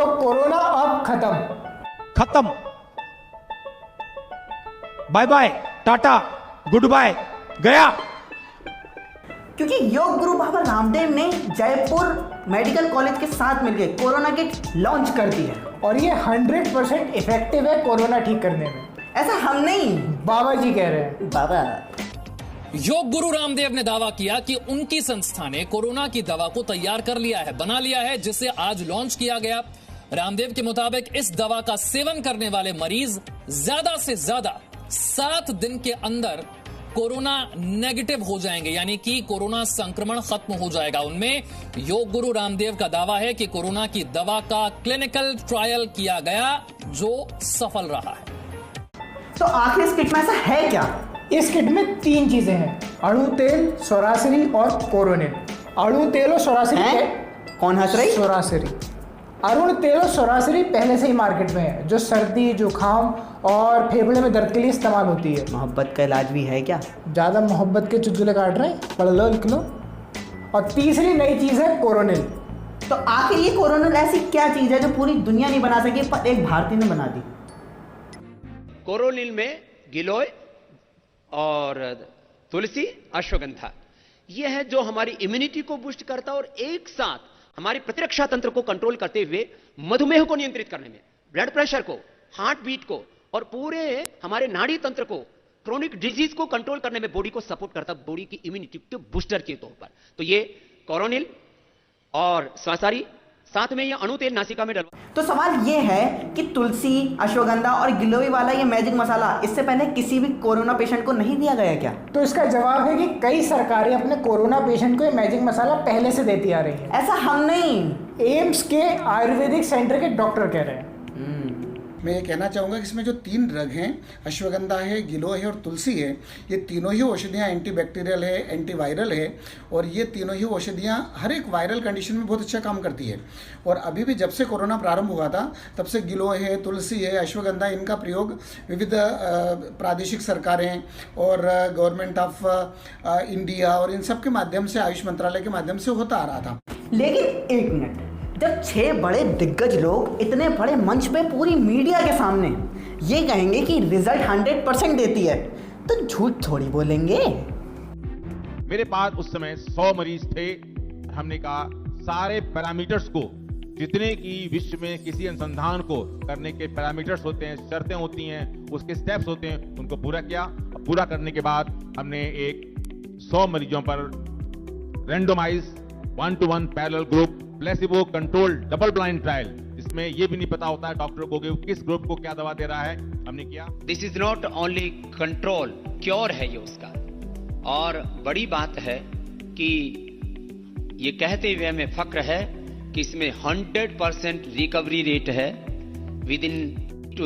तो कोरोना अब खत्म। Bye bye, tata, goodbye, गया। क्योंकि योग गुरु बाबा रामदेव ने जयपुर मेडिकल कॉलेज के साथ मिलकर कोरोना किट लॉन्च कर दी है और ये 100% इफेक्टिव है कोरोना ठीक करने में। ऐसा हम नहीं, बाबा जी कह रहे हैं। बाबा योग गुरु रामदेव ने दावा किया कि उनकी संस्था ने कोरोना की दवा को तैयार कर लिया है, बना लिया है, जिसे आज लॉन्च किया गया। रामदेव के मुताबिक इस दवा का सेवन करने वाले मरीज ज्यादा से ज्यादा 7 दिन के अंदर कोरोना नेगेटिव हो जाएंगे, यानी कि कोरोना संक्रमण खत्म हो जाएगा उनमें। योग गुरु रामदेव का दावा है कि कोरोना की दवा का क्लिनिकल ट्रायल किया गया जो सफल रहा है। तो आखिर इस किट में ऐसा है क्या? इस किट में 3 चीजें हैं, अणु तेल, सोरासरी और कोरोनिल। अणु तेल और सोरासरी कौन हंस रही? सोरासरी, अरुण तेल और सोरासरी पहले से ही मार्केट में है, जो सर्दी, जुकाम और फेफड़े में दर्द के लिए इस्तेमाल होती है। मोहब्बत का इलाज भी है क्या? ज़्यादा मोहब्बत के चुटकुले काट रहे हैं, पढ़ लो, लिख लो। और तीसरी नई चीज़ है कोरोनिल। तो आखिर ये कोरोनिल ऐसी क्या चीज़ है जो पूरी दुनिया नहीं बना सकी पर एक भारतीय ने बना दी? कोरोनिल में गिलोय और तुलसी, अश्वगंधा, यह है जो हमारी इम्यूनिटी को बूस्ट करता है और एक साथ हमारी प्रतिरक्षा तंत्र को कंट्रोल करते हुए मधुमेह को नियंत्रित करने में, ब्लड प्रेशर को, हार्ट बीट को और पूरे हमारे नाड़ी तंत्र को, क्रोनिक डिजीज को कंट्रोल करने में बॉडी को सपोर्ट करता, बॉडी की इम्यूनिटी के बूस्टर के तौर पर। तो ये कोरोनिल और स्वासारी, साथ में ये अणु तेल नासिका में डलवा। तो सवाल ये है कि तुलसी, अश्वगंधा और गिलोय वाला ये मैजिक मसाला इससे पहले किसी भी कोरोना पेशेंट को नहीं दिया गया क्या? तो इसका जवाब है कि कई सरकारें अपने कोरोना पेशेंट को ये मैजिक मसाला पहले से देती आ रही है। ऐसा हम नहीं, एम्स के आयुर्वेदिक सेंटर के डॉक्टर कह रहे हैं। मैं ये कहना चाहूँगा कि इसमें जो 3 ड्रग हैं, अश्वगंधा है, गिलोय है और तुलसी है, ये तीनों ही औषधियाँ एंटीबैक्टीरियल है, एंटीवायरल है और ये तीनों ही औषधियाँ हर एक वायरल कंडीशन में बहुत अच्छा काम करती है। और अभी भी जब से कोरोना प्रारंभ हुआ था तब से गिलोय है, तुलसी है, अश्वगंधा, इनका प्रयोग विविध प्रादेशिक सरकारें और गवर्नमेंट ऑफ इंडिया और इन सब के माध्यम से, आयुष मंत्रालय के माध्यम से होता आ रहा था। लेकिन एक मिनट, जब 6 बड़े दिग्गज लोग इतने बड़े मंच पे पूरी मीडिया के सामने ये कहेंगे कि रिजल्ट 100% देती है, तो झूठ थोड़ी बोलेंगे। मेरे पास उस समय 100 मरीज थे। हमने कहा सारे पैरामीटर्स को, जितने की विश्व में किसी अनुसंधान को करने के पैरामीटर्स होते हैं, शर्तें होती हैं, उसके स्टेप्स होते हैं, उनको पूरा किया। पूरा करने के बाद हमने एक 100 मरीजों पर randomise 1-to-1 parallel group placebo control double blind trial, जिसमें यह भी नहीं पता होता है डॉक्टर को कि किस ग्रुप को क्या दवा दे रहा है, हमने किया। This is not only control, cure है ये उसका। और बड़ी बात है कि ये कहते हुए हमें फक्र है कि इसमें 100% रिकवरी रेट है विद इन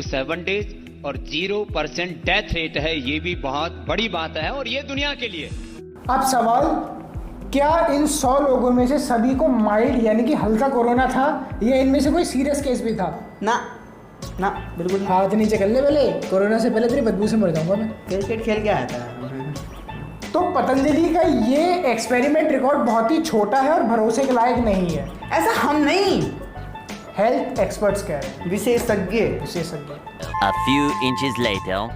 7 डेज और 0% डेथ रेट है। ये भी बहुत बड़ी बात है और ये दुनिया के लिए। अब सवाल, क्या इन 100 लोगों में से सभी को माइल्ड यानी कि हल्का कोरोना था या इनमें से कोई सीरियस केस भी था? ना ना, बिल्कुल। हाथ नीचे कर ले पहले, कोरोना से पहले तेरी बदबू से मर जाऊंगा मैं। क्रिकेट खेल के आया था। तो पतंजलि का ये एक्सपेरिमेंट रिकॉर्ड बहुत ही छोटा है और भरोसे के लायक नहीं है। ऐसा हम नहीं, हेल्थ एक्सपर्ट्स कह रहे हैं, विशेषज्ञ। A few inches later.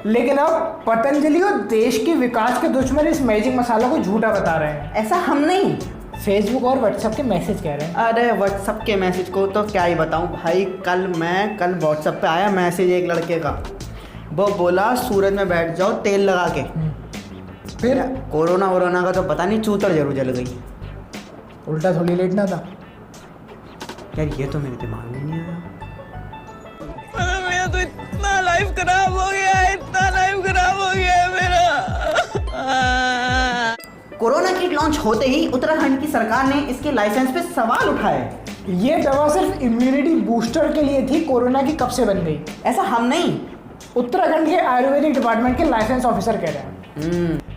लेकिन अब पतंजलि और देश के विकास के दुश्मन इस मैजिक मसाला को झूठा बता रहे हैं। ऐसा हम नहीं, फेसबुक और व्हाट्सएप के मैसेज कह रहे हैं। अरे व्हाट्सएप के मैसेज को तो क्या ही बताऊं भाई। कल व्हाट्सएप पे आया मैसेज एक लड़के का, वो बोला सूरज में बैठ जाओ तेल लगा के। फिर कोरोना का तो पता नहीं, चूतर जरूर जल गई। उल्टा थोड़ी लेटना था यार, ये तो मेरे दिमाग में नहीं आया। मेरा तो इतना लाइफ खराब हो गया है, इतना लाइफ खराब हो गया है मेरा। कोरोना किट लॉन्च होते ही उत्तराखंड की सरकार ने इसके लाइसेंस पे सवाल उठाए। ये दवा सिर्फ इम्यूनिटी बूस्टर के लिए थी, कोरोना की कब से बन गई? ऐसा हम नहीं, उत्तराखंड के आयुर्वेदिक डिपार्टमेंट के लाइसेंस ऑफिसर कह रहे हैं।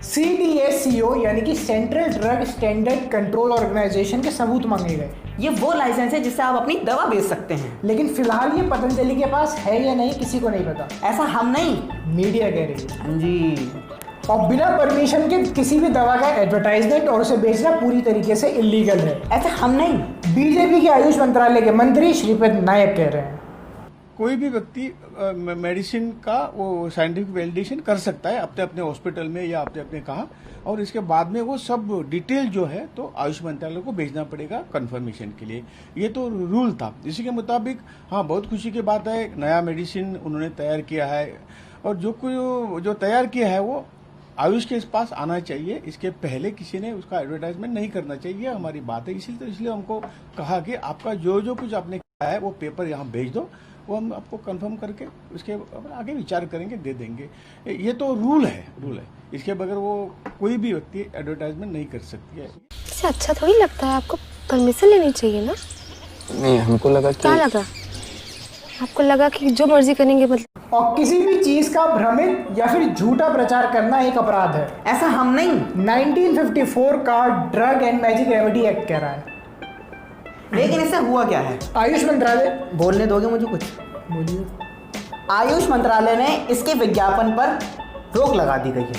CDSCO यानी कि central drug standard control organisation के सबूत मांगे गए। ये वो लाइसेंस है जिससे आप अपनी दवा बेच सकते हैं। लेकिन फिलहाल ये पतंजलि के पास है या नहीं किसी को नहीं पता। ऐसा हम नहीं, मीडिया कह रही है। हाँ जी। और बिना परमिशन के किसी भी दवा का एडवर्टाइजमेंट और उसे बेचना पूरी तरीके से इलीगल है। ऐसा हम नहीं, बीजेपी के आयुष मंत्रालय के मंत्री श्रीपद नायक कह रहे हैं कोई भी व्यक्ति मेडिसिन का वो साइंटिफिक वैलिडेशन कर सकता है अपने अपने हॉस्पिटल में या अपने अपने कहा, और इसके बाद में वो सब डिटेल जो है तो आयुष मंत्रालय को भेजना पड़ेगा कंफर्मेशन के लिए। ये तो रूल था। इसी के मुताबिक हाँ बहुत खुशी की बात है, नया मेडिसिन उन्होंने तैयार किया है और जो तैयार किया है वो आयुष के पास आना चाहिए। इसके पहले किसी ने उसका एडवर्टाइजमेंट नहीं करना चाहिए, हमारी बात है। इसलिए हमको कहा कि आपका जो कुछ आपने किया है वो पेपर यहाँ भेज दो, वो हम आपको कंफर्म करके उसके आगे विचार करेंगे, दे देंगे। ये तो रूल है। इसके बगैर वो कोई भी व्यक्ति एडवर्टाइजमेंट नहीं कर सकती है। इससे अच्छा थोड़ी लगता है, आपको परमिशन लेनी चाहिए ना। नहीं, हमको लगा कि क्या लगा? आपको लगा कि जो मर्जी करेंगे मतलब। और किसी भी चीज का भ्रमित या फिर झूठा प्रचार करना एक अपराध है। ऐसा हम नहीं, 1954 का drug and magic remedy act कह रहा है। लेकिन इससे हुआ क्या है? आयुष मंत्रालय, बोलने दोगे मुझे कुछ? बोलिए। आयुष मंत्रालय ने इसके विज्ञापन पर रोक लगा दी गई है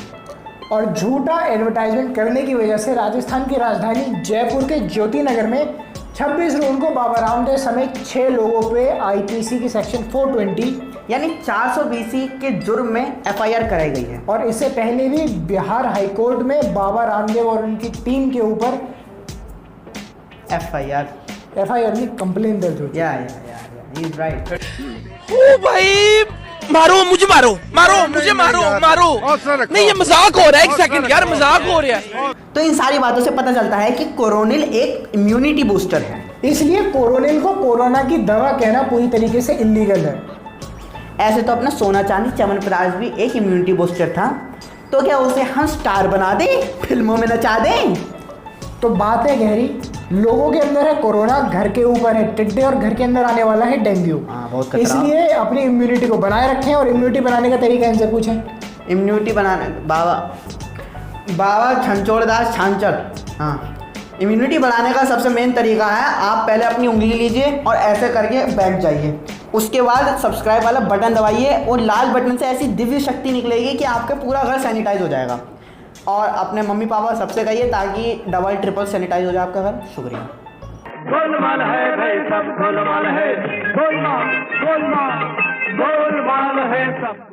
और झूठा एडवर्टाइजमेंट करने की वजह से राजस्थान की राजधानी जयपुर के ज्योति नगर में 26 लोगों को बाबा रामदेव समेत 6 लोगों पे आईपीसी की सेक्शन 420 यानी 420 के जुर्म में एफआईआर कराई गई है। और इससे पहले भी बिहार हाईकोर्ट में बाबा रामदेव और उनकी टीम के ऊपर एफआईआर में कंप्लेन दर्ज हुई। He is right. ओ भाई मारो मुझे, मारो मुझे, मारो नहीं, ये मजाक हो रहा है। एक सेकंड यार, मजाक हो रहा है। तो इन सारी बातों से पता चलता है कि कोरोनिल एक इम्यूनिटी बूस्टर है, इसलिए कोरोनिल को कोरोना की दवा कहना पूरी तरीके से इलीगल है। ऐसे तो अपना सोना चांदी च्यवनप्राश भी एक इम्यूनिटी बूस्टर था, तो क्या उसे हम स्टार बना दें, फिल्मों में नचा दें? तो बात है गहरी, लोगों के अंदर है कोरोना, घर के ऊपर है टिड्डे और घर के अंदर आने वाला है डेंगू। बहुत इसलिए अपनी इम्यूनिटी को बनाए रखें और इम्यूनिटी बनाने का तरीका इनसे पूछें। इम्यूनिटी बनाने बाबा छंचोड़दास छांचर, हाँ, इम्यूनिटी बढ़ाने का सबसे मेन तरीका है, आप पहले अपनी उंगली लीजिए और ऐसे करके बैठ जाइए, उसके बाद सब्सक्राइब वाला बटन दबाइए और लाल बटन से ऐसी दिव्य शक्ति निकलेगी कि आपका पूरा घर सैनिटाइज हो जाएगा। और अपने मम्मी पापा सबसे कहिए ताकि डबल ट्रिपल सैनिटाइज हो जाए आपका घर। शुक्रिया। गोलमाल है भाई सब, गोलमाल है, गोलमाल है सब।